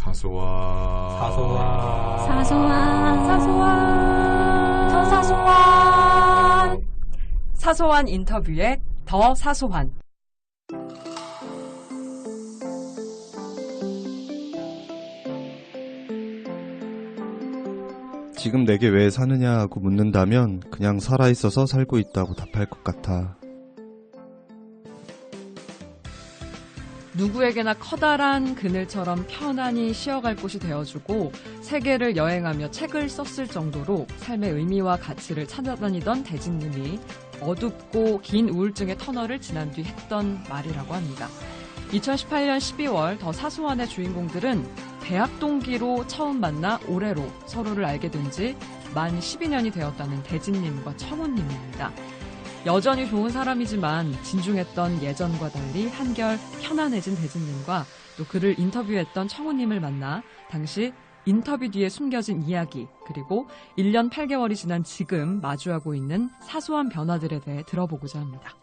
사소한 사소한 인터뷰에 더 사소한. 지금 내게 왜 사느냐고 묻는다면 그냥 살아있어서 살고 있다고 답할 것 같아. 누구에게나 커다란 그늘처럼 편안히 쉬어갈 곳이 되어주고 세계를 여행하며 책을 썼을 정도로 삶의 의미와 가치를 찾아다니던 대진님이 어둡고 긴 우울증의 터널을 지난 뒤 했던 말이라고 합니다. 2018년 12월 더 사소한의 주인공들은 대학 동기로 처음 만나 올해로 서로를 알게 된 지 만 12년이 되었다는 대진님과 청훈님입니다. 여전히 좋은 사람이지만 진중했던 예전과 달리 한결 편안해진 대진님과 또 그를 인터뷰했던 청훈님을 만나 당시 인터뷰 뒤에 숨겨진 이야기 그리고 1년 8개월이 지난 지금 마주하고 있는 사소한 변화들에 대해 들어보고자 합니다.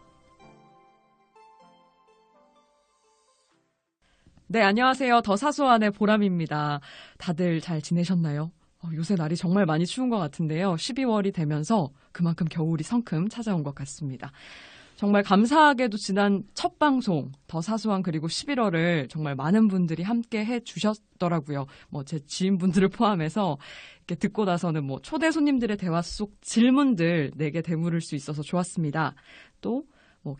네, 안녕하세요. 더 사소한의 보람입니다. 다들 잘 지내셨나요? 요새 날이 정말 많이 추운 것 같은데요. 12월이 되면서 그만큼 겨울이 성큼 찾아온 것 같습니다. 정말 감사하게도 지난 첫 방송 더 사소한 그리고 11월을 정말 많은 분들이 함께 해주셨더라고요. 제 지인분들을 포함해서 이렇게 듣고 나서는 초대 손님들의 대화 속 질문들 내게 되물을 수 있어서 좋았습니다. 또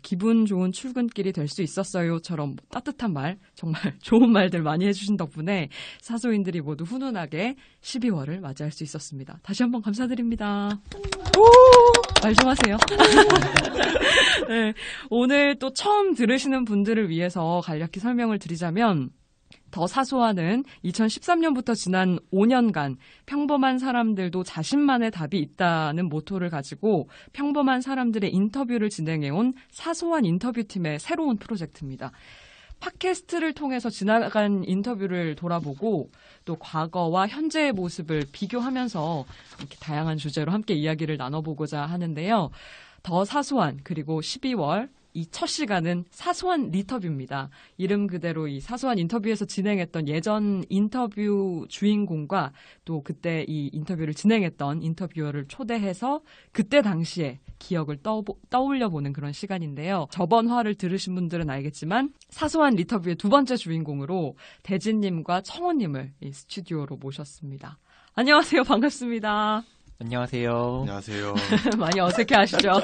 기분 좋은 출근길이 될 수 있었어요처럼 따뜻한 말, 정말 좋은 말들 많이 해주신 덕분에 사소인들이 모두 훈훈하게 12월을 맞이할 수 있었습니다. 다시 한번 감사드립니다. 말 좀 하세요. 네, 오늘 또 처음 들으시는 분들을 위해서 간략히 설명을 드리자면 더 사소한은 2013년부터 지난 5년간 평범한 사람들도 자신만의 답이 있다는 모토를 가지고 평범한 사람들의 인터뷰를 진행해온 사소한 인터뷰팀의 새로운 프로젝트입니다. 팟캐스트를 통해서 지나간 인터뷰를 돌아보고 또 과거와 현재의 모습을 비교하면서 이렇게 다양한 주제로 함께 이야기를 나눠보고자 하는데요. 더 사소한 그리고 12월 이 첫 시간은 사소한 리터뷰입니다. 이름 그대로 이 사소한 인터뷰에서 진행했던 예전 인터뷰 주인공과 또 그때 이 인터뷰를 진행했던 인터뷰어를 초대해서 그때 당시에 기억을 떠올려보는 그런 시간인데요. 저번 화를 들으신 분들은 알겠지만 사소한 리터뷰의 두 번째 주인공으로 대진님과 청호님을 이 스튜디오로 모셨습니다. 안녕하세요. 반갑습니다. 안녕하세요. 안녕하세요. 많이 어색해 하시죠?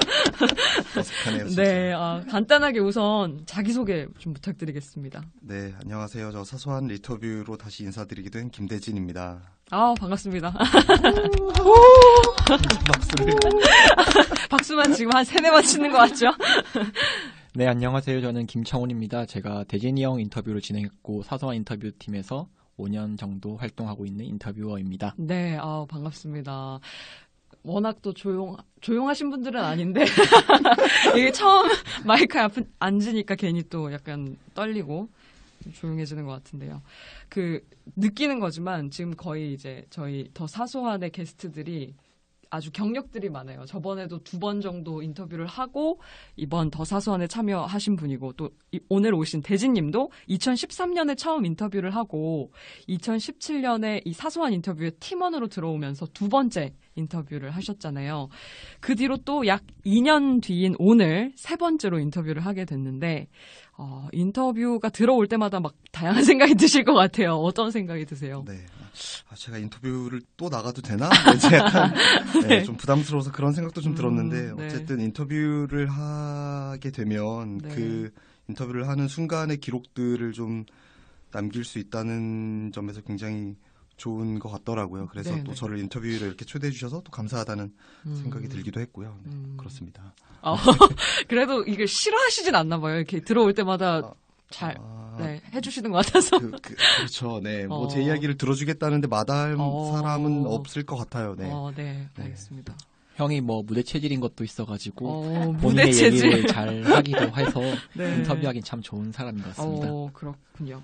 어색하네요. 진짜. 네, 간단하게 우선 자기소개 좀 부탁드리겠습니다. 네, 안녕하세요. 저 사소한 리터뷰로 다시 인사드리게 된 김대진입니다. 반갑습니다. 박수를. 박수만 지금 한 3-4번 치는 것 같죠? 네, 안녕하세요. 저는 김청훈입니다. 제가 대진이 형 인터뷰를 진행했고 사소한 인터뷰 팀에서 5년 정도 활동하고 있는 인터뷰어입니다. 네, 반갑습니다. 워낙 또 조용하신 분들은 아닌데 이게 처음 마이크 앞에 앉으니까 괜히 또 약간 떨리고 조용해지는 것 같은데요. 느끼는 거지만 지금 거의 이제 저희 더 사소한의 게스트들이 아주 경력들이 많아요. 저번에도 2번 정도 인터뷰를 하고 이번 더 사소한에 참여하신 분이고 또 오늘 오신 대진님도 2013년에 처음 인터뷰를 하고 2017년에 이 사소한 인터뷰에 팀원으로 들어오면서 2번째 인터뷰를 하셨잖아요. 그 뒤로 또 약 2년 뒤인 오늘 3번째로 인터뷰를 하게 됐는데 인터뷰가 들어올 때마다 막 다양한 생각이 드실 것 같아요. 어떤 생각이 드세요? 네. 제가 인터뷰를 또 나가도 되나? 이제 약간 네, 좀 부담스러워서 그런 생각도 좀 들었는데 네. 어쨌든 인터뷰를 하게 되면 네. 그 인터뷰를 하는 순간의 기록들을 좀 남길 수 있다는 점에서 굉장히 좋은 것 같더라고요. 그래서 네네. 또 저를 인터뷰를 이렇게 초대해 주셔서 또 감사하다는 생각이 들기도 했고요. 네, 그렇습니다. 그래도 이걸 싫어하시진 않나 봐요. 이렇게 들어올 때마다 잘 해주시는 것 같아서. 그렇죠. 네. 제 이야기를 들어주겠다는데 마다할 사람은 없을 것 같아요. 네. 네. 알겠습니다. 형이 무대 체질인 것도 있어가지고 무대 본인의 체질. 얘기를 잘 하기도 해서 네. 인터뷰하기는 참 좋은 사람인 것 같습니다. 그렇군요.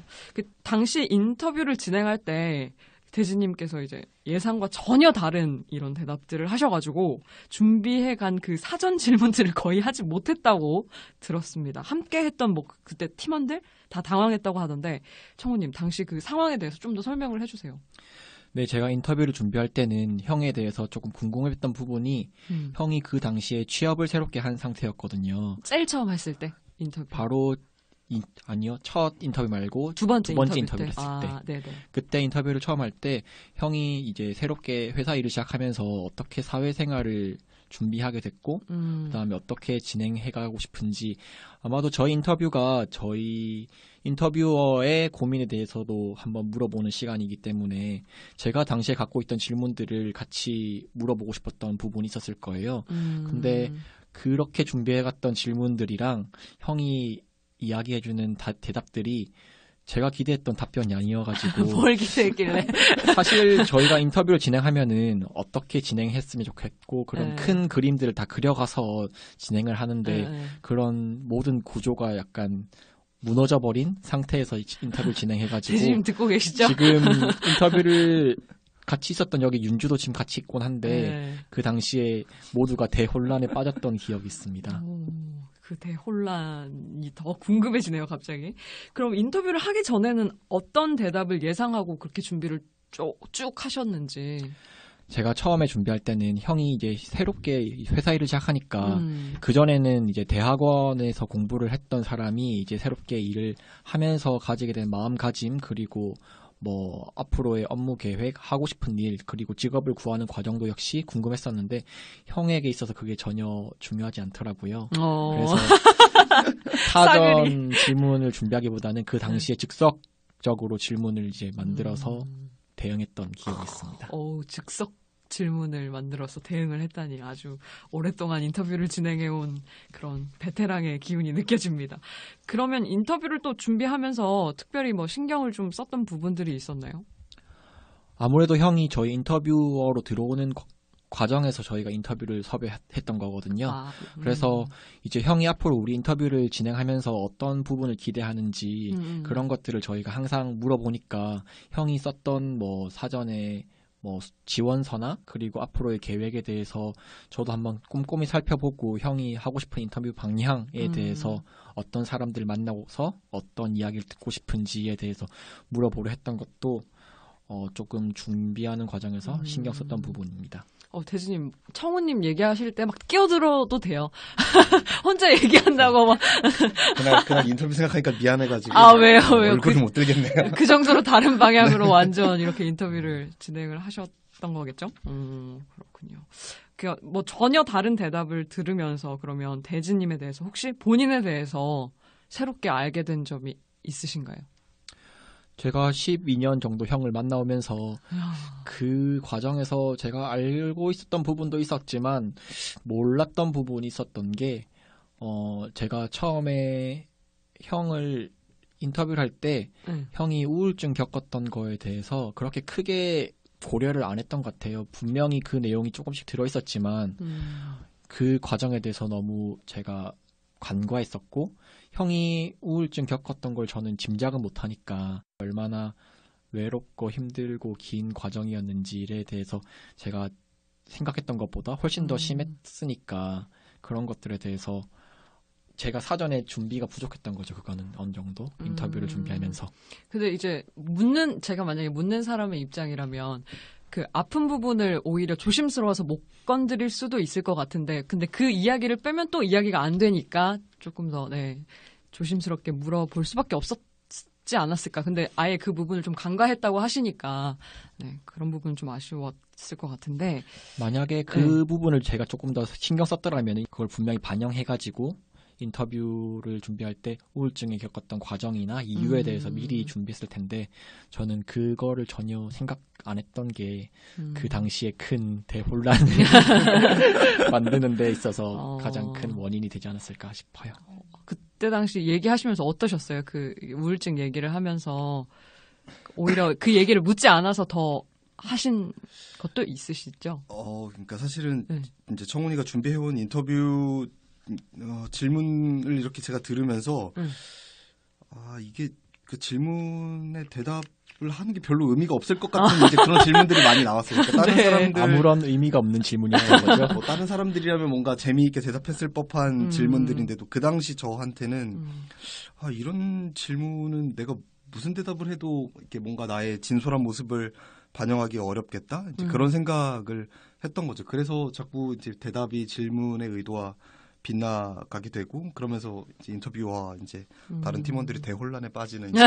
당시 인터뷰를 진행할 때 대지님께서 이제 예상과 전혀 다른 이런 대답들을 하셔가지고 준비해간 그 사전 질문들을 거의 하지 못했다고 들었습니다. 함께 했던 뭐 그때 팀원들 다 당황했다고 하던데 청우님 당시 그 상황에 대해서 좀 더 설명을 해주세요. 네, 제가 인터뷰를 준비할 때는 형에 대해서 조금 궁금했던 부분이 형이 그 당시에 취업을 새롭게 한 상태였거든요. 제일 처음 했을 때 인터뷰. 바로 아니요. 첫 인터뷰 말고 두 번째 인터뷰를 했을 때. 네네. 그때 인터뷰를 처음 할 때 형이 이제 새롭게 회사 일을 시작하면서 어떻게 사회생활을 준비하게 됐고 그다음에 어떻게 진행해가고 싶은지 아마도 저희 인터뷰가 저희 인터뷰어의 고민에 대해서도 한번 물어보는 시간이기 때문에 제가 당시에 갖고 있던 질문들을 같이 물어보고 싶었던 부분이 있었을 거예요. 근데 그렇게 준비해갔던 질문들이랑 형이 이야기해주는 대답들이 제가 기대했던 답변이 아니어가지고 뭘 기대했길래? 사실 저희가 인터뷰를 진행하면은 어떻게 진행했으면 좋겠고 그런 네. 큰 그림들을 다 그려가서 진행을 하는데 네. 그런 모든 구조가 약간 무너져버린 상태에서 인터뷰를 진행해가지고 대지님 듣고 계시죠? 지금 인터뷰를 같이 있었던 여기 윤주도 지금 같이 있곤 한데 네. 그 당시에 모두가 대혼란에 빠졌던 기억이 있습니다. 그 대혼란이 더 궁금해지네요, 갑자기. 그럼 인터뷰를 하기 전에는 어떤 대답을 예상하고 그렇게 준비를 쭉 하셨는지. 제가 처음에 준비할 때는 형이 이제 새롭게 회사 일을 시작하니까 그전에는 이제 대학원에서 공부를 했던 사람이 이제 새롭게 일을 하면서 가지게 된 마음가짐 그리고 뭐 앞으로의 업무 계획, 하고 싶은 일, 그리고 직업을 구하는 과정도 역시 궁금했었는데 형에게 있어서 그게 전혀 중요하지 않더라고요. 그래서 사전 질문을 준비하기보다는 그 당시에 즉석적으로 질문을 이제 만들어서 대응했던 기억이 있습니다. 즉석 질문을 만들어서 대응을 했다니 아주 오랫동안 인터뷰를 진행해온 그런 베테랑의 기운이 느껴집니다. 그러면 인터뷰를 또 준비하면서 특별히 뭐 신경을 좀 썼던 부분들이 있었나요? 아무래도 형이 저희 인터뷰어로 들어오는 과정에서 저희가 인터뷰를 섭외했던 거거든요. 그래서 이제 형이 앞으로 우리 인터뷰를 진행하면서 어떤 부분을 기대하는지 그런 것들을 저희가 항상 물어보니까 형이 썼던 뭐 사전에 뭐 지원서나 그리고 앞으로의 계획에 대해서 저도 한번 꼼꼼히 살펴보고 형이 하고 싶은 인터뷰 방향에 대해서 어떤 사람들 만나고서 어떤 이야기를 듣고 싶은지에 대해서 물어보려 했던 것도 조금 준비하는 과정에서 신경 썼던 부분입니다. 대지님, 청우님 얘기하실 때 막 끼어들어도 돼요. 혼자 얘기한다고 막. 그날 인터뷰 생각하니까 미안해가지고. 왜요? 얼굴을 못 들겠네요. 그 정도로 다른 방향으로 완전 이렇게 인터뷰를 진행을 하셨던 거겠죠? 그렇군요. 뭐 전혀 다른 대답을 들으면서 그러면 대지님에 대해서 혹시 본인에 대해서 새롭게 알게 된 점이 있으신가요? 제가 12년 정도 형을 만나오면서 그 과정에서 제가 알고 있었던 부분도 있었지만 몰랐던 부분이 있었던 게 제가 처음에 형을 인터뷰를 할 때 형이 우울증 겪었던 거에 대해서 그렇게 크게 고려를 안 했던 것 같아요. 분명히 그 내용이 조금씩 들어있었지만 그 과정에 대해서 너무 제가 간과했었고 형이 우울증 겪었던 걸 저는 짐작은 못하니까 얼마나 외롭고 힘들고 긴 과정이었는지에 대해서 제가 생각했던 것보다 훨씬 더 심했으니까 그런 것들에 대해서 제가 사전에 준비가 부족했던 거죠. 그거는 어느 정도 인터뷰를 준비하면서. 근데 이제 제가 만약에 묻는 사람의 입장이라면 그 아픈 부분을 오히려 조심스러워서 못 건드릴 수도 있을 것 같은데 근데 그 이야기를 빼면 또 이야기가 안 되니까 조금 더 조심스럽게 물어볼 수밖에 없었지 않았을까. 근데 아예 그 부분을 좀 간과했다고 하시니까 그런 부분은 좀 아쉬웠을 것 같은데 만약에 그 부분을 제가 조금 더 신경 썼더라면 그걸 분명히 반영해가지고 인터뷰를 준비할 때 우울증에 겪었던 과정이나 이유에 대해서 미리 준비했을 텐데 저는 그거를 전혀 생각 안 했던 게 그 당시에 큰 대혼란을 만드는 데 있어서 가장 큰 원인이 되지 않았을까 싶어요. 그때 당시 얘기하시면서 어떠셨어요? 그 우울증 얘기를 하면서 오히려 그 얘기를 묻지 않아서 더 하신 것도 있으시죠? 그러니까 사실은 이제 청훈이가 준비해온 인터뷰 질문을 이렇게 제가 들으면서 이게 그 질문의 대답 하는 게 별로 의미가 없을 것 같은 이제 그런 질문들이 많이 나왔어요. 그러니까 다른 네. 사람들 아무런 의미가 없는 질문이라는 거죠. 뭐 다른 사람들이라면 뭔가 재미있게 대답했을 법한 질문들인데도 그 당시 저한테는 이런 질문은 내가 무슨 대답을 해도 이렇게 뭔가 나의 진솔한 모습을 반영하기 어렵겠다. 이제 그런 생각을 했던 거죠. 그래서 자꾸 이제 대답이 질문의 의도와 빗나가게 되고 그러면서 이제 인터뷰와 이제 다른 팀원들이 대혼란에 빠지는 이제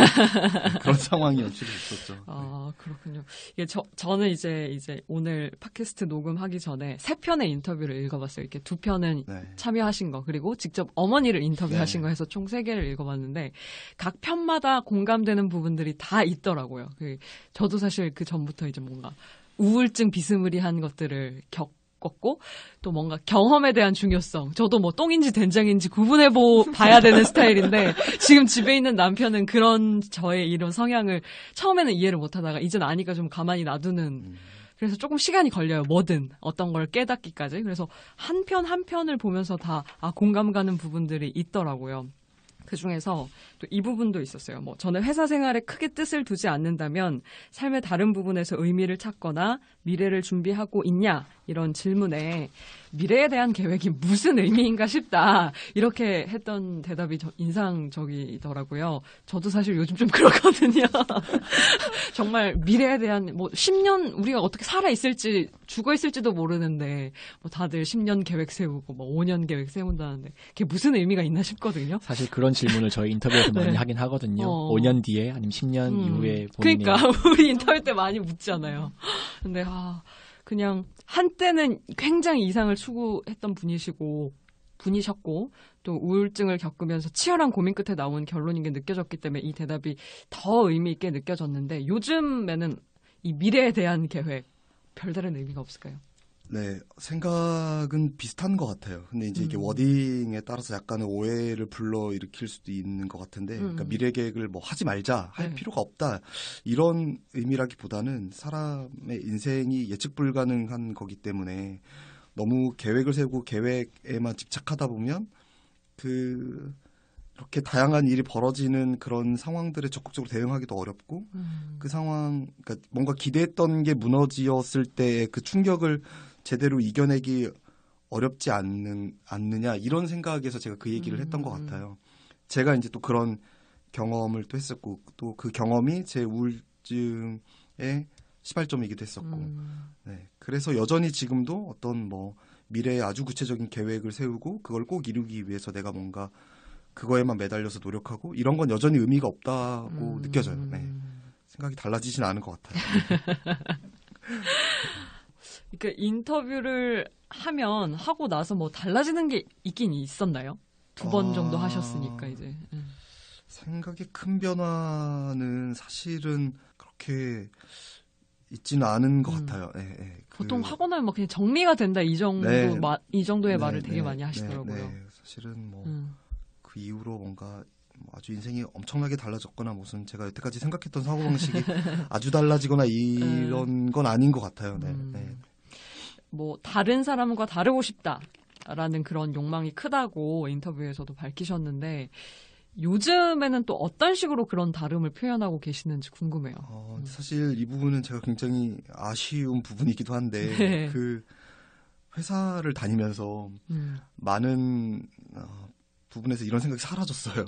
그런 상황이 연출이 됐었죠. 아, 그렇군요. 이게 저는 이제 오늘 팟캐스트 녹음하기 전에 3편의 인터뷰를 읽어봤어요. 이렇게 2편은 네. 참여하신 거, 그리고 직접 어머니를 인터뷰하신 네. 거 해서 총 3개를 읽어봤는데, 각 편마다 공감되는 부분들이 다 있더라고요. 저도 사실 그 전부터 이제 뭔가 우울증 비스무리한 것들을 겪었고, 또 뭔가 경험에 대한 중요성. 저도 뭐 똥인지 된장인지 봐야 되는 스타일인데, 지금 집에 있는 남편은 그런 저의 이런 성향을 처음에는 이해를 못 하다가, 이젠 아니까 좀 가만히 놔두는, 그래서 조금 시간이 걸려요. 뭐든 어떤 걸 깨닫기까지. 그래서 한 편 한 편을 보면서 다 공감 가는 부분들이 있더라고요. 그 중에서 또 이 부분도 있었어요. 뭐 저는 회사 생활에 크게 뜻을 두지 않는다면 삶의 다른 부분에서 의미를 찾거나 미래를 준비하고 있냐? 이런 질문에 미래에 대한 계획이 무슨 의미인가 싶다. 이렇게 했던 대답이 인상적이더라고요. 저도 사실 요즘 좀 그렇거든요. 정말 미래에 대한 뭐 10년 우리가 어떻게 살아 있을지 죽어 있을지도 모르는데 뭐 다들 10년 계획 세우고 뭐 5년 계획 세운다는데 그게 무슨 의미가 있나 싶거든요. 사실 그런 질문을 저희 인터뷰에서 많이 네. 하긴 하거든요. 5년 뒤에 아니면 10년 이후에 본인의 그러니까 우리 인터뷰 때 많이 묻잖아요. 근데 그냥 한때는 굉장히 이상을 추구했던 분이셨고 또 우울증을 겪으면서 치열한 고민 끝에 나온 결론인 게 느껴졌기 때문에 이 대답이 더 의미 있게 느껴졌는데 요즘에는 이 미래에 대한 계획 별다른 의미가 없을까요? 네, 생각은 비슷한 것 같아요. 근데 이제 이게 워딩에 따라서 약간의 오해를 불러일으킬 수도 있는 것 같은데, 그러니까 미래 계획을 뭐 하지 말자, 할 네. 필요가 없다, 이런 의미라기보다는 사람의 인생이 예측 불가능한 거기 때문에 너무 계획을 세우고 계획에만 집착하다 보면 이렇게 다양한 일이 벌어지는 그런 상황들에 적극적으로 대응하기도 어렵고 그 상황, 그러니까 뭔가 기대했던 게 무너지었을 때의 그 충격을 제대로 이겨내기 어렵지 않느냐 이런 생각에서 제가 그 얘기를 했던 것 같아요. 제가 이제 또 그런 경험을 또 했었고 또 그 경험이 제 우울증의 시발점이기도 했었고 네, 그래서 여전히 지금도 어떤 뭐 미래에 아주 구체적인 계획을 세우고 그걸 꼭 이루기 위해서 내가 뭔가 그거에만 매달려서 노력하고 이런 건 여전히 의미가 없다고 느껴져요. 네. 생각이 달라지진 않은 것 같아요. 그러니까 인터뷰를 하고 나서 뭐 달라지는 게 있긴 있었나요? 2번 정도 하셨으니까 이제. 생각의 큰 변화는 사실은 그렇게 있지는 않은 것 같아요. 네, 네. 보통 하고 나면 뭐 그냥 정리가 된다 이 정도의 말을 되게 네, 많이 하시더라고요. 네. 사실은 뭐 그 이후로 뭔가 아주 인생이 엄청나게 달라졌거나 무슨 제가 여태까지 생각했던 사고방식이 아주 달라지거나 이런 건 아닌 것 같아요. 네. 네. 뭐 다른 사람과 다르고 싶다라는 그런 욕망이 크다고 인터뷰에서도 밝히셨는데 요즘에는 또 어떤 식으로 그런 다름을 표현하고 계시는지 궁금해요. 사실 이 부분은 제가 굉장히 아쉬운 부분이기도 한데 네. 그 회사를 다니면서 많은 부분에서 이런 생각이 사라졌어요.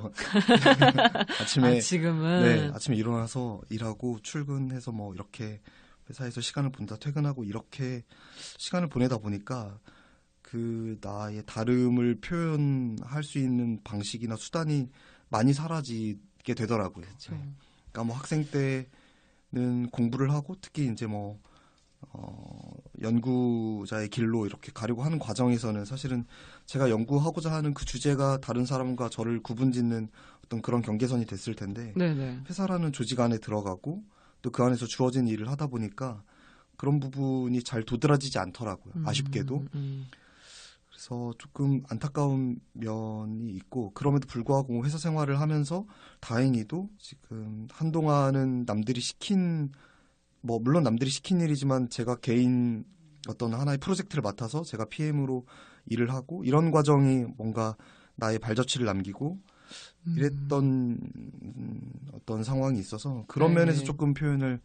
아침에 지금은 네, 아침에 일어나서 일하고 출근해서 뭐 이렇게 회사에서 시간을 보내다 퇴근하고 이렇게 시간을 보내다 보니까 그 나의 다름을 표현할 수 있는 방식이나 수단이 많이 사라지게 되더라고요. 그렇죠. 네. 그러니까 뭐 학생 때는 공부를 하고 특히 이제 뭐 연구자의 길로 이렇게 가려고 하는 과정에서는 사실은 제가 연구하고자 하는 그 주제가 다른 사람과 저를 구분짓는 어떤 그런 경계선이 됐을 텐데 네네. 회사라는 조직 안에 들어가고 또 그 안에서 주어진 일을 하다 보니까 그런 부분이 잘 도드라지지 않더라고요. 아쉽게도. 그래서 조금 안타까운 면이 있고 그럼에도 불구하고 회사 생활을 하면서 다행히도 지금 한동안은 물론 남들이 시킨 일이지만 제가 개인 어떤 하나의 프로젝트를 맡아서 제가 PM으로 일을 하고 이런 과정이 뭔가 나의 발자취를 남기고 이랬던 어떤 상황이 있어서 그런 네. 면에서 조금 표현을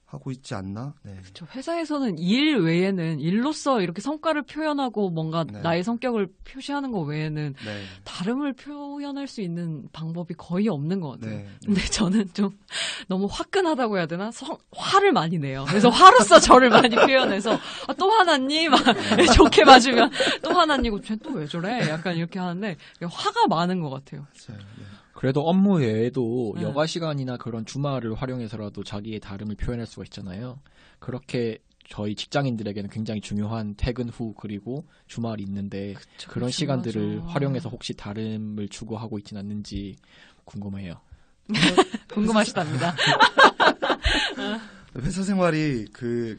하고 있지 않나? 네. 그렇죠. 회사에서는 일 외에는 일로서 이렇게 성과를 표현하고 뭔가 네. 나의 성격을 표시하는 것 외에는 네. 다름을 표현할 수 있는 방법이 거의 없는 것 같아요. 네. 근데 저는 좀 너무 화끈하다고 해야 되나? 화를 많이 내요. 그래서 화로서 저를 많이 표현해서 또 화났니? 막 좋게 봐주면 또 화났니? 쟤 또 왜 저래? 약간 이렇게 하는데 화가 많은 것 같아요. 맞아요. 네. 그래도 업무 외에도 네. 여가 시간이나 그런 주말을 활용해서라도 자기의 다름을 표현할 수가 있잖아요. 그렇게 저희 직장인들에게는 굉장히 중요한 퇴근 후 그리고 주말이 있는데 그쵸, 그런 그쵸, 시간들을 맞아. 활용해서 혹시 다름을 추구하고 있지는 않는지 궁금해요. 궁금하시답니다. 회사 생활이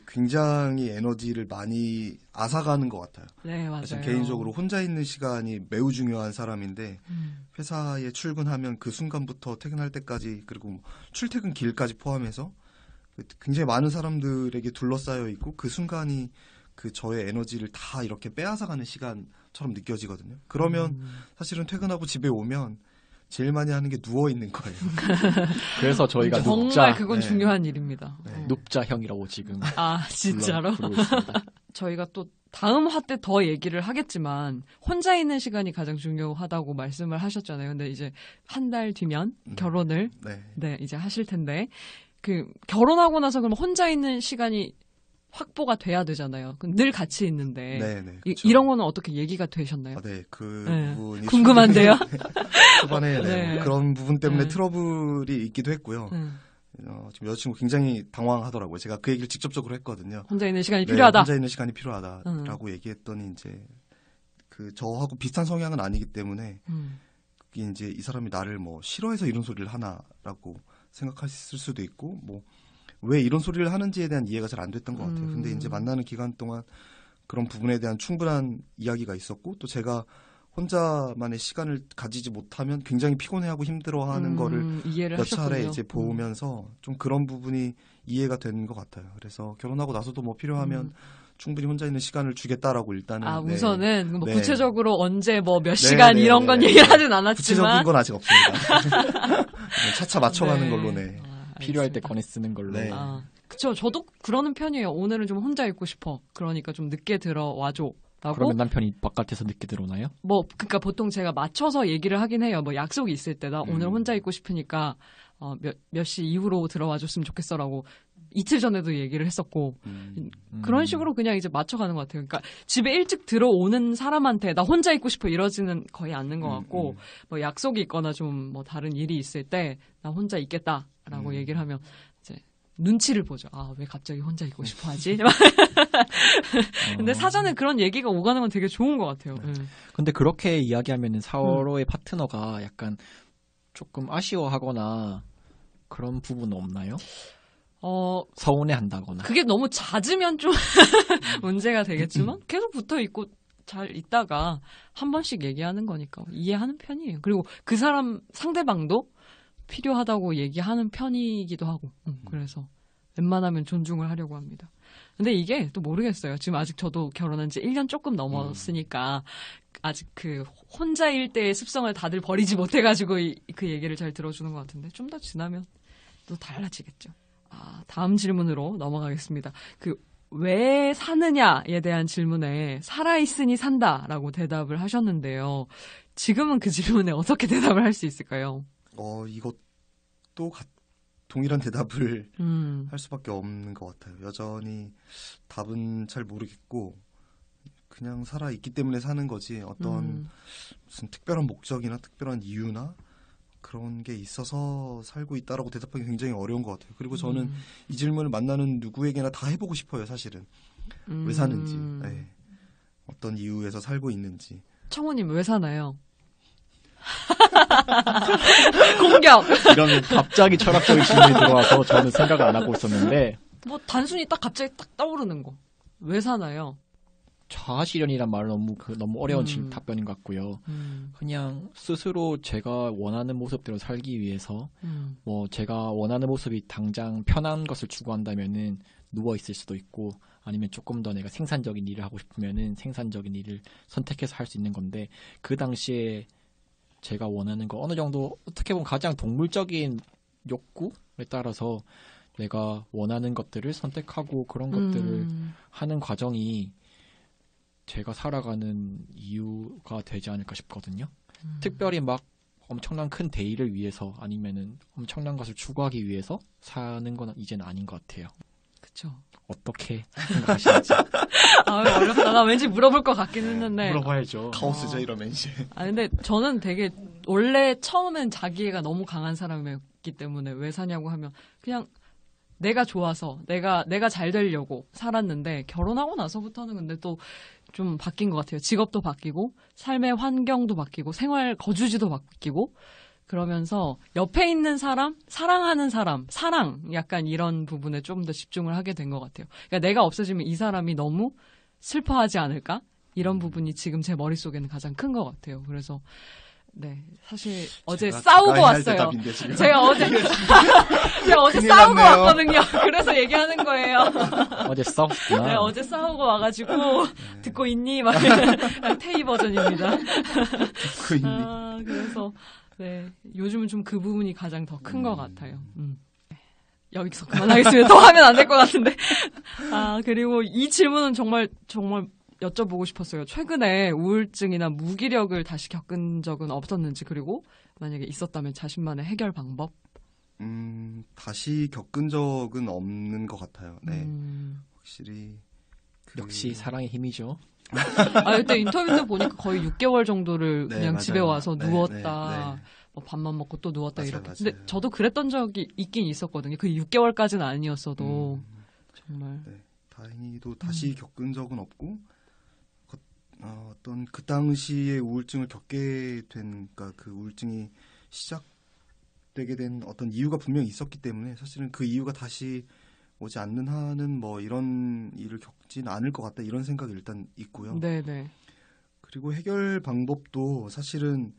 굉장히 에너지를 많이 앗아가는 것 같아요. 네, 맞아요. 전 개인적으로 혼자 있는 시간이 매우 중요한 사람인데 음. 회사에 출근하면 그 순간부터 퇴근할 때까지 그리고 출퇴근 길까지 포함해서 굉장히 많은 사람들에게 둘러싸여 있고 그 순간이 저의 에너지를 다 이렇게 빼앗아가는 시간처럼 느껴지거든요. 그러면 사실은 퇴근하고 집에 오면 제일 많이 하는 게 누워 있는 거예요. 그래서 저희가 정말 그건 네. 중요한 일입니다. 네. 눕자형이라고 지금 아, 진짜로? 부르고 있습니다. 저희가 또 다음 화 때 더 얘기를 하겠지만 혼자 있는 시간이 가장 중요하다고 말씀을 하셨잖아요. 근데 이제 한 달 뒤면 결혼을 네. 이제 하실 텐데 결혼하고 나서 그럼 혼자 있는 시간이 확보가 돼야 되잖아요. 늘 같이 있는데 네, 그렇죠. 이런 거는 어떻게 얘기가 되셨나요? 아, 네, 그 네. 부분이 궁금한데요. 초반에 네. 그런 부분 때문에 네. 트러블이 있기도 했고요. 지금 여자친구 굉장히 당황하더라고요. 제가 그 얘기를 직접적으로 했거든요. 혼자 있는 시간이 네, 필요하다. 혼자 있는 시간이 필요하다라고 얘기했더니 이제 저하고 비슷한 성향은 아니기 때문에 그게 이제 이 사람이 나를 뭐 싫어해서 이런 소리를 하나라고 생각했을 수도 있고 뭐 왜 이런 소리를 하는지에 대한 이해가 잘 안 됐던 것 같아요. 근데 이제 만나는 기간 동안 그런 부분에 대한 충분한 이야기가 있었고 또 제가 혼자만의 시간을 가지지 못하면 굉장히 피곤해하고 힘들어하는 거를 이해를 몇 하셨군요. 차례 이제 보면서 좀 그런 부분이 이해가 되는 것 같아요. 그래서 결혼하고 나서도 뭐 필요하면 충분히 혼자 있는 시간을 주겠다라고 일단은 우선은 뭐 네. 구체적으로 언제 뭐 몇 시간 네, 이런 네, 건 네. 얘기하진 않았지만 구체적인 건 아직 없습니다. 차차 맞춰가는 네. 걸로 네. 필요할 때 알겠습니다. 꺼내 쓰는 걸로. 네. 그쵸. 저도 그러는 편이에요. 오늘은 좀 혼자 있고 싶어. 그러니까 좀 늦게 들어와줘. 라고. 그러면 남편이 바깥에서 늦게 들어오나요? 그러니까 보통 제가 맞춰서 얘기를 하긴 해요. 뭐 약속이 있을 때 나 오늘 혼자 있고 싶으니까 몇 시 이후로 들어와 줬으면 좋겠어라고 이틀 전에도 얘기를 했었고 그런 식으로 그냥 이제 맞춰가는 것 같아요. 그러니까 집에 일찍 들어오는 사람한테 나 혼자 있고 싶어 이러지는 거의 않는 것 같고 뭐 약속이 있거나 좀 뭐 다른 일이 있을 때 나 혼자 있겠다라고 얘기를 하면 이제 눈치를 보죠. 왜 갑자기 혼자 있고 싶어 하지? 근데 사전에 그런 얘기가 오가는 건 되게 좋은 것 같아요. 근데 그렇게 이야기하면은 서로의 파트너가 약간 조금 아쉬워하거나 그런 부분은 없나요? 서운해한다거나. 그게 너무 잦으면 좀 문제가 되겠지만 계속 붙어 있고 잘 있다가 한 번씩 얘기하는 거니까 이해하는 편이에요. 그리고 그 사람 상대방도 필요하다고 얘기하는 편이기도 하고 그래서 웬만하면 존중을 하려고 합니다. 근데 이게 또 모르겠어요. 지금 아직 저도 결혼한 지 1년 조금 넘었으니까 아직 혼자일 때의 습성을 다들 버리지 못해가지고 그 얘기를 잘 들어주는 것 같은데 좀 더 지나면 또 달라지겠죠. 다음 질문으로 넘어가겠습니다. 왜 사느냐에 대한 질문에 살아있으니 산다라고 대답을 하셨는데요. 지금은 그 질문에 어떻게 대답을 할 수 있을까요? 이것도 동일한 대답을 음. 할 수밖에 없는 것 같아요. 여전히 답은 잘 모르겠고 그냥 살아 있기 때문에 사는 거지 어떤 무슨 특별한 목적이나 특별한 이유나 그런 게 있어서 살고 있다라고 대답하기 굉장히 어려운 것 같아요. 그리고 저는 이 질문을 만나는 누구에게나 다 해보고 싶어요. 사실은 왜 사는지, 네. 어떤 이유에서 살고 있는지. 청우님 왜 사나요? 공격. 이러면 갑자기 철학적인 질문이 들어와서 저는 생각을 안 하고 있었는데 뭐 단순히 딱 갑자기 딱 떠오르는 거. 왜 사나요? 자아실현이란 말은 너무 어려운 답변인 것 같고요. 그냥 스스로 제가 원하는 모습대로 살기 위해서 뭐 제가 원하는 모습이 당장 편한 것을 추구한다면은 누워 있을 수도 있고 아니면 조금 더 내가 생산적인 일을 하고 싶으면은 생산적인 일을 선택해서 할 수 있는 건데 그 당시에 제가 원하는 거 어느 정도 어떻게 보면 가장 동물적인 욕구에 따라서 내가 원하는 것들을 선택하고 그런 것들을 하는 과정이 제가 살아가는 이유가 되지 않을까 싶거든요. 특별히 막 엄청난 큰 대의를 위해서 아니면은 엄청난 것을 추구하기 위해서 사는 건 이제는 아닌 것 같아요. 그쵸. 어떻게 생각하시는지. 어렵다. 나 왠지 물어볼 것 같긴 했는데. 물어봐야죠. 카오스죠 이러면 이제. 근데 저는 되게 원래 처음엔 자기애가 너무 강한 사람이었기 때문에 왜 사냐고 하면 그냥 내가 좋아서 내가 잘 되려고 살았는데 결혼하고 나서부터는 근데 또 좀 바뀐 것 같아요. 직업도 바뀌고 삶의 환경도 바뀌고 생활 거주지도 바뀌고 그러면서 옆에 있는 사람, 사랑하는 사람, 사랑 약간 이런 부분에 좀 더 집중을 하게 된 것 같아요. 그러니까 내가 없어지면 이 사람이 너무 슬퍼하지 않을까? 이런 부분이 지금 제 머릿속에는 가장 큰 것 같아요. 그래서 네, 사실 어제 싸우고 왔어요. 제가 어제 싸우고 났네요. 왔거든요. 그래서 얘기하는 거예요. 어제 싸웠구나. 네, 어제 싸우고 와가지고 듣고 있니? 막 테이 버전입니다. 듣고 있니? 그래서 네, 요즘은 좀 그 부분이 가장 더 큰 것 같아요. 여기서 그만하겠습니다. 더 하면 안 될 것 같은데. 그리고 이 질문은 정말 여쭤보고 싶었어요. 최근에 우울증이나 무기력을 다시 겪은 적은 없었는지, 그리고 만약에 있었다면 자신만의 해결 방법? 다시 겪은 적은 없는 것 같아요. 네. 확실히. 역시 사랑의 힘이죠. 그때 인터뷰도 보니까 거의 6개월 정도를 네, 그냥 맞아요. 집에 와서 네, 누웠다. 네. 뭐 밥만 먹고 또 누웠다 맞아요, 이렇게. 맞아요. 근데 저도 그랬던 적이 있긴 있었거든요. 그 6개월까지는 아니었어도 정말. 네. 다행히도 다시 겪은 적은 없고 어떤 그 당시에 우울증을 겪게 된, 그러니까 그 우울증이 시작되게 된 어떤 이유가 분명히 있었기 때문에 사실은 그 이유가 다시 오지 않는 한은 뭐 이런 일을 겪진 않을 것 같다 이런 생각이 일단 있고요. 네네. 그리고 해결 방법도 사실은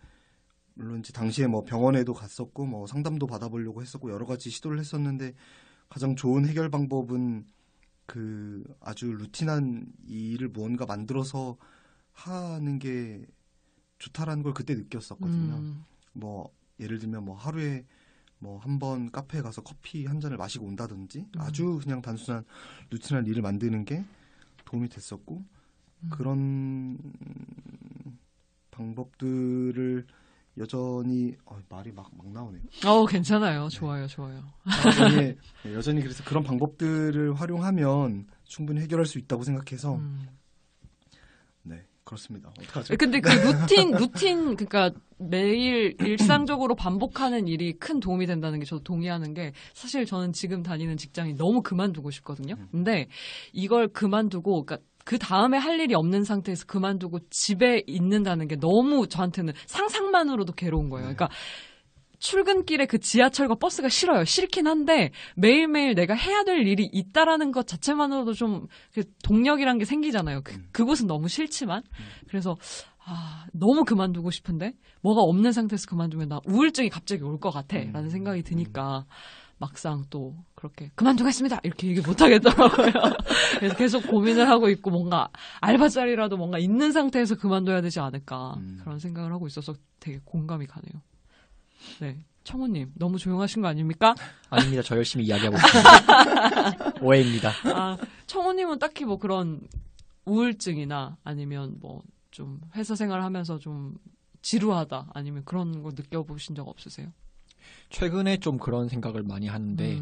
물론 이제 당시에 뭐 병원에도 갔었고 뭐 상담도 받아보려고 했었고 여러 가지 시도를 했었는데 가장 좋은 해결 방법은 그 아주 루틴한 일을 무언가 만들어서 하는 게 좋다라는 걸 그때 느꼈었거든요. 뭐 예를 들면 뭐 하루에 뭐 한 번 카페에 가서 커피 한 잔을 마시고 온다든지 아주 그냥 단순한 루틴한 일을 만드는 게 도움이 됐었고 그런 방법들을 여전히 말이 막 나오네요. 괜찮아요. 좋아요. 여전히 그래서 그런 방법들을 활용하면 충분히 해결할 수 있다고 생각해서 네. 그렇습니다. 어떡하죠? 근데 그 루틴, 그러니까 매일 일상적으로 반복하는 일이 큰 도움이 된다는 게 저도 동의하는 게 사실 저는 지금 다니는 직장이 너무 그만두고 싶거든요. 근데 이걸 그만두고, 그러니까 그 다음에 할 일이 없는 상태에서 그만두고 집에 있는다는 게 너무 저한테는 상상만으로도 괴로운 거예요. 그러니까 출근길에 그 지하철과 버스가 싫어요. 싫긴 한데 매일매일 내가 해야 될 일이 있다라는 것 자체만으로도 좀 동력이란 게 생기잖아요. 그곳은 너무 싫지만. 그래서 너무 그만두고 싶은데 뭐가 없는 상태에서 그만두면 나 우울증이 갑자기 올 것 같아 라는 생각이 드니까 막상 또 그렇게 그만두겠습니다 이렇게 얘기 못 하겠더라고요. 그래서 계속 고민을 하고 있고 뭔가 알바 자리라도 뭔가 있는 상태에서 그만둬야 되지 않을까 그런 생각을 하고 있어서 되게 공감이 가네요. 네, 청우님 너무 조용하신 거 아닙니까? 아닙니다. 저 열심히 이야기하고 있습니다. 오해입니다. 청우님은 딱히 뭐 그런 우울증이나 아니면 뭐 좀 회사 생활하면서 좀 지루하다 아니면 그런 거 느껴보신 적 없으세요? 최근에 좀 그런 생각을 많이 하는데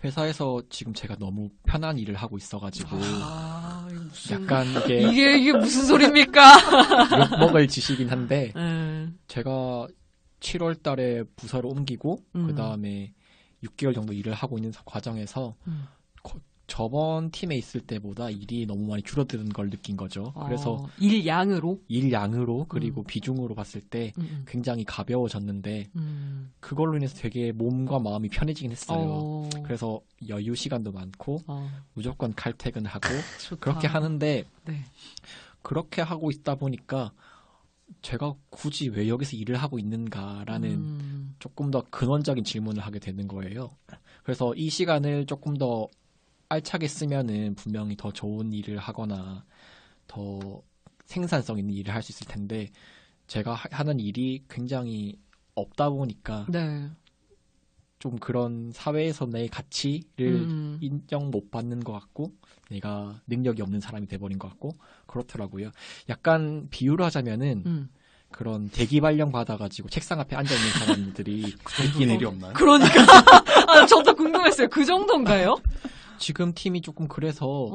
회사에서 지금 제가 너무 편한 일을 하고 있어가지고 이거 무슨... 약간 이게 무슨 소리입니까? 욕먹을 짓이긴 한데 네. 제가 7월 달에 부서를 옮기고 그 다음에 6개월 정도 일을 하고 있는 과정에서 저번 팀에 있을 때보다 일이 너무 많이 줄어드는 걸 느낀 거죠. 그래서 일양으로 그리고 비중으로 봤을 때 굉장히 가벼워졌는데 그걸로 인해서 되게 몸과 마음이 편해지긴 했어요. 그래서 여유 시간도 많고 무조건 칼퇴근하고 그렇게 하는데 네. 그렇게 하고 있다 보니까 제가 굳이 왜 여기서 일을 하고 있는가라는 조금 더 근원적인 질문을 하게 되는 거예요. 그래서 이 시간을 조금 더 알차게 쓰면은 분명히 더 좋은 일을 하거나 더 생산성 있는 일을 할 수 있을 텐데 제가 하는 일이 굉장히 없다 보니까 네. 좀 그런 사회에서 내 가치를 인정 못 받는 것 같고 내가 능력이 없는 사람이 돼버린 것 같고 그렇더라고요. 약간 비유를 하자면은 그런 대기 발령 받아가지고 책상 앞에 앉아 있는 사람들이 그 정도 일이 없나요? 그러니까 저도 궁금했어요. 그 정도인가요? 지금 팀이 조금 그래서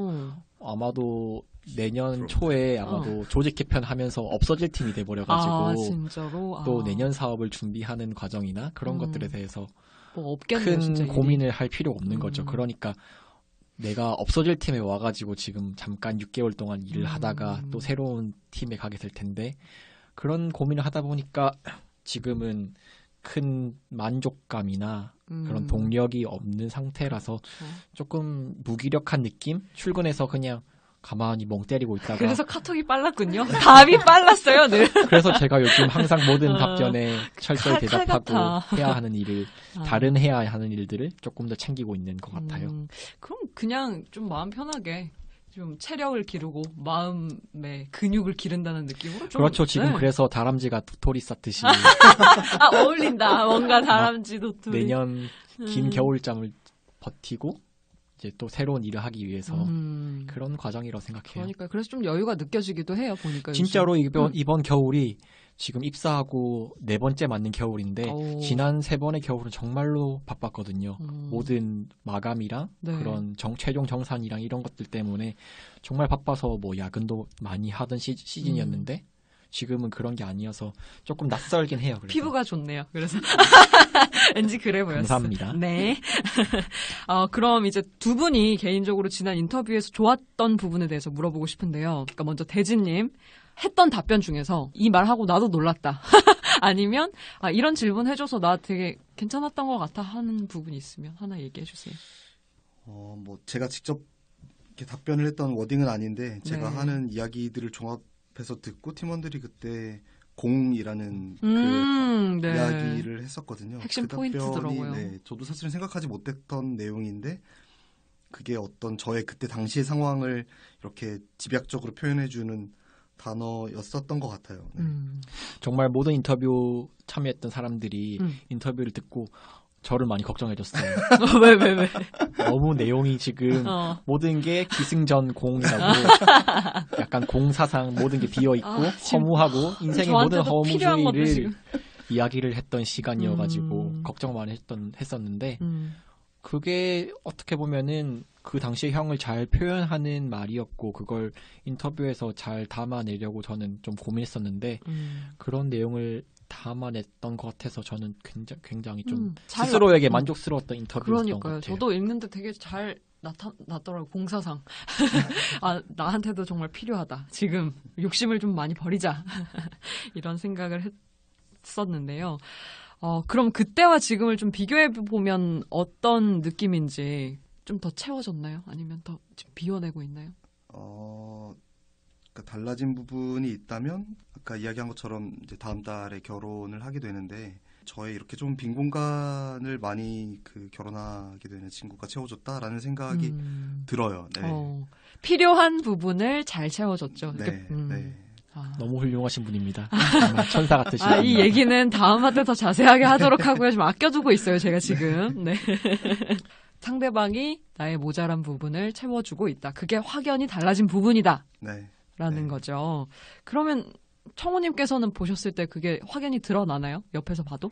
아마도 내년 초에 아마도 조직 개편하면서 없어질 팀이 돼버려가지고 진짜로? 또 내년 사업을 준비하는 과정이나 그런 것들에 대해서 뭐 없겠네요, 큰 진짜 고민을 할 필요가 없는 거죠. 그러니까 내가 없어질 팀에 와가지고 지금 잠깐 6개월 동안 일을 하다가 또 새로운 팀에 가게 될 텐데 그런 고민을 하다 보니까 지금은 큰 만족감이나 그런 동력이 없는 상태라서 조금 무기력한 느낌? 출근해서 그냥 가만히 멍 때리고 있다가 그래서 카톡이 빨랐군요. 답이 빨랐어요, 늘. 그래서 제가 요즘 항상 모든 답변에 철저히 칼 대답하고 같아. 해야 하는 일을 다른 해야 하는 일들을 조금 더 챙기고 있는 것 같아요. 그럼 그냥 좀 마음 편하게 좀 체력을 기르고 마음의 근육을 기른다는 느낌으로 좀. 그렇죠. 지금 네. 그래서 다람쥐가 도토리 쌓듯이 어울린다. 뭔가 다람쥐 도토리. 내년 긴 겨울잠을 버티고 이제 또 새로운 일을 하기 위해서 그런 과정이라고 생각해요. 그러니까 그래서 좀 여유가 느껴지기도 해요. 보니까 진짜로 이번 겨울이 지금 입사하고 4번째 맞는 겨울인데 지난 3번의 겨울은 정말로 바빴거든요. 모든 마감이랑 네. 그런 최종 정산이랑 이런 것들 때문에 정말 바빠서 뭐 야근도 많이 하던 시즌이었는데 지금은 그런 게 아니어서 조금 낯설긴 해요. 그래서. 피부가 좋네요. 그래서 왠지 그래 보였어요. 감사합니다. 네. 그럼 이제 두 분이 개인적으로 지난 인터뷰에서 좋았던 부분에 대해서 물어보고 싶은데요. 그러니까 먼저 대진님 했던 답변 중에서 이 말하고 나도 놀랐다. 아니면 이런 질문 해줘서 나 되게 괜찮았던 것 같아 하는 부분이 있으면 하나 얘기해 주세요. 뭐 제가 직접 이렇게 답변을 했던 워딩은 아닌데 제가 네. 하는 이야기들을 종합해서 듣고 팀원들이 그때 공이라는 네. 이야기를 했었거든요. 핵심 그 포인트더라고요. 네, 저도 사실은 생각하지 못했던 내용인데 그게 어떤 저의 그때 당시의 상황을 이렇게 집약적으로 표현해주는 단어였었던 것 같아요. 네. 정말 모든 인터뷰 참여했던 사람들이 인터뷰를 듣고 저를 많이 걱정해줬어요. 왜? 너무 내용이 지금 모든 게 기승전 공이라고 약간 공사상 모든 게 비어있고 허무하고 인생의 모든 허무주의를 이야기를 했던 시간이어가지고 걱정 많이 했었는데 그게 어떻게 보면은 그 당시에 형을 잘 표현하는 말이었고 그걸 인터뷰에서 잘 담아내려고 저는 좀 고민했었는데 그런 내용을 담아냈던 것 같아서 저는 굉장히 좀 스스로에게 만족스러웠던 인터뷰였던 것 그러니까요. 같아요. 저도 읽는데 되게 잘 나타났더라고요. 공사상. 나한테도 정말 필요하다. 지금 욕심을 좀 많이 버리자. 이런 생각을 했었는데요. 그럼 그때와 지금을 좀 비교해보면 어떤 느낌인지 좀 더 채워졌나요? 아니면 더 지금 비워내고 있나요? 그러니까 달라진 부분이 있다면 아까 이야기한 것처럼 이제 다음 달에 결혼을 하게 되는데 저의 이렇게 좀 빈 공간을 많이 결혼하게 되는 친구가 채워줬다라는 생각이 들어요. 네. 필요한 부분을 잘 채워줬죠. 네. 네. 너무 훌륭하신 분입니다. 정말 천사 같으신 분입니다. 이 얘기는 다음한테 더 자세하게 하도록 하고요. 좀 아껴두고 있어요, 제가 지금. 네. 상대방이 나의 모자란 부분을 채워주고 있다. 그게 확연히 달라진 부분이다. 네. 라는 거죠. 그러면 청우님께서는 보셨을 때 그게 확연히 드러나나요? 옆에서 봐도?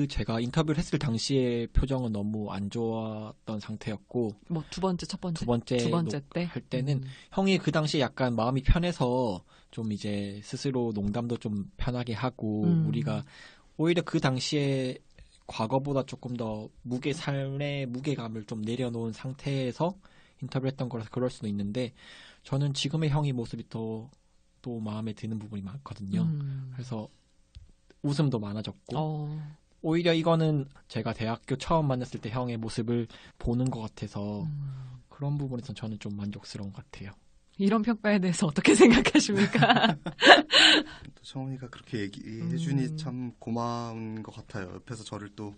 제가 인터뷰를 했을 당시의 표정은 너무 안 좋았던 상태였고 뭐 두 번째, 첫 번째? 두 번째 때? 할 때는 형이 그 당시에 약간 마음이 편해서 좀 이제 스스로 농담도 좀 편하게 하고 우리가 오히려 그 당시에 과거보다 조금 더 삶의 무게감을 좀 내려놓은 상태에서 인터뷰를 했던 거라서 그럴 수도 있는데 저는 지금의 형의 모습이 또 마음에 드는 부분이 많거든요. 그래서 웃음도 많아졌고 오히려 이거는 제가 대학교 처음 만났을 때 형의 모습을 보는 것 같아서 그런 부분에서 저는 좀 만족스러운 것 같아요. 이런 평가에 대해서 어떻게 생각하십니까? 또 청훈이가 그렇게 얘기해주니 참 고마운 것 같아요. 옆에서 저를 또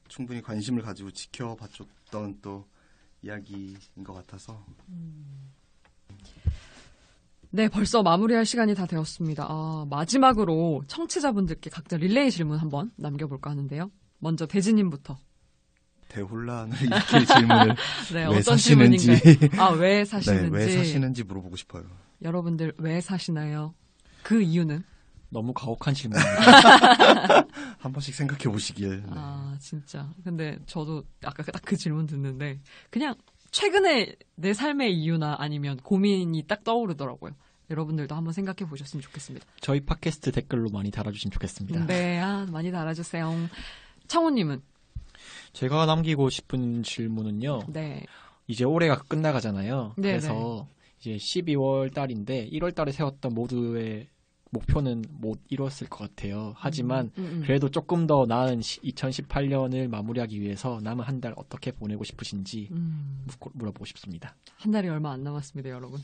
충분히 관심을 가지고 지켜봐줬던 또 이야기인 것 같아서. 네, 벌써 마무리할 시간이 다 되었습니다. 마지막으로 청취자분들께 각자 릴레이 질문 한번 남겨볼까 하는데요. 먼저 대진님부터. 대혼란을 일으킬 질문을 네, 왜 어떤 사시는지. 질문인가요? 왜 사시는지. 네, 왜 사시는지 물어보고 싶어요. 여러분들 왜 사시나요? 그 이유는? 너무 가혹한 질문입니다. 한 번씩 생각해 보시길. 네. 진짜. 근데 저도 아까 딱 그 질문 듣는데 그냥 최근에 내 삶의 이유나 아니면 고민이 딱 떠오르더라고요. 여러분들도 한번 생각해 보셨으면 좋겠습니다. 저희 팟캐스트 댓글로 많이 달아주시면 좋겠습니다. 네, 많이 달아주세요. 창호님은? 제가 남기고 싶은 질문은요. 네. 이제 올해가 끝나가잖아요. 네, 그래서 이제 12월 달인데 1월 달에 세웠던 모두의 목표는 못 이뤘을 것 같아요. 하지만 그래도 조금 더 나은 2018년을 마무리하기 위해서 남은 한 달 어떻게 보내고 싶으신지 물어보고 싶습니다. 한 달이 얼마 안 남았습니다, 여러분.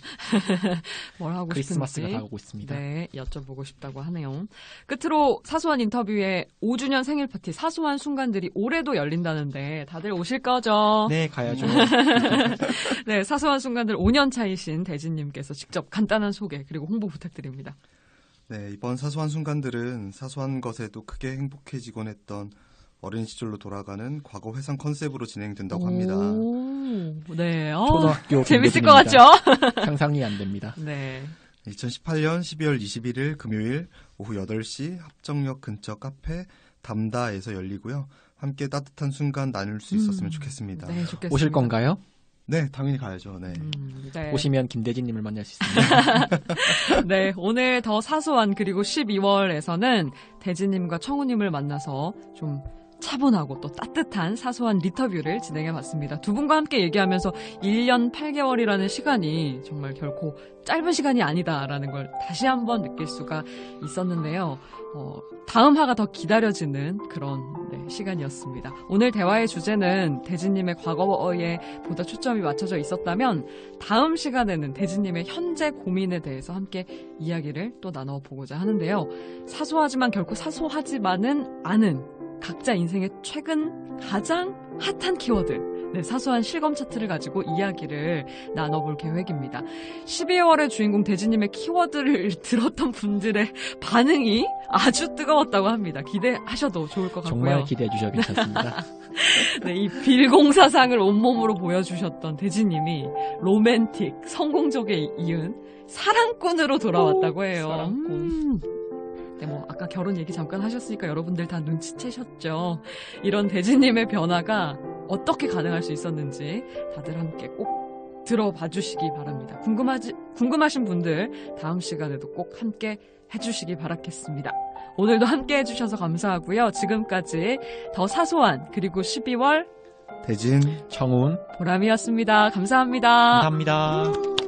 뭘 하고 크리스마스가 싶은지. 다가오고 있습니다. 네, 여쭤보고 싶다고 하네요. 끝으로 사소한 인터뷰에 5주년 생일 파티 사소한 순간들이 올해도 열린다는데 다들 오실 거죠? 네, 가야죠. 네, 사소한 순간들 5년 차이신 대진님께서 직접 간단한 소개 그리고 홍보 부탁드립니다. 네, 이번 사소한 순간들은 사소한 것에도 크게 행복해지곤 했던 어린 시절로 돌아가는 과거 회상 컨셉으로 진행된다고 합니다. 네, 초등학교 재밌을 것 공부중입니다. 같죠? 상상이 안 됩니다. 네. 2018년 12월 21일 금요일 오후 8시 합정역 근처 카페 담다에서 열리고요. 함께 따뜻한 순간 나눌 수 있었으면 좋겠습니다. 네, 좋겠습니다. 오실 건가요? 네, 당연히 가야죠. 네. 네. 오시면 김대진님을 만날 수 있습니다. 네, 오늘 더 사소한 그리고 12월에서는 대진님과 청우님을 만나서 좀 차분하고 또 따뜻한 사소한 리터뷰를 진행해봤습니다. 두 분과 함께 얘기하면서 1년 8개월이라는 시간이 정말 결코 짧은 시간이 아니다라는 걸 다시 한번 느낄 수가 있었는데요. 다음 화가 더 기다려지는 그런 시간이었습니다. 오늘 대화의 주제는 대진님의 과거에 보다 초점이 맞춰져 있었다면 다음 시간에는 대진님의 현재 고민에 대해서 함께 이야기를 또 나눠보고자 하는데요. 사소하지만 결코 사소하지만은 않은 각자 인생의 최근 가장 핫한 키워드, 사소한 실검 차트를 가지고 이야기를 나눠볼 계획입니다. 12월의 주인공 대진님의 키워드를 들었던 분들의 반응이 아주 뜨거웠다고 합니다. 기대하셔도 좋을 것 같고요. 정말 기대해 주셔도 괜찮습니다. 네, 이 빌공사상을 온몸으로 보여주셨던 대진님이 로맨틱, 성공적에 이은 사랑꾼으로 돌아왔다고 해요. 사랑꾼. 네, 아까 결혼 얘기 잠깐 하셨으니까 여러분들 다 눈치채셨죠? 이런 대진님의 변화가 어떻게 가능할 수 있었는지 다들 함께 꼭 들어봐 주시기 바랍니다. 궁금하신 분들 다음 시간에도 꼭 함께 해주시기 바라겠습니다. 오늘도 함께 해주셔서 감사하고요. 지금까지 더 사소한 그리고 12월 대진 청운 보람이었습니다. 감사합니다. 감사합니다.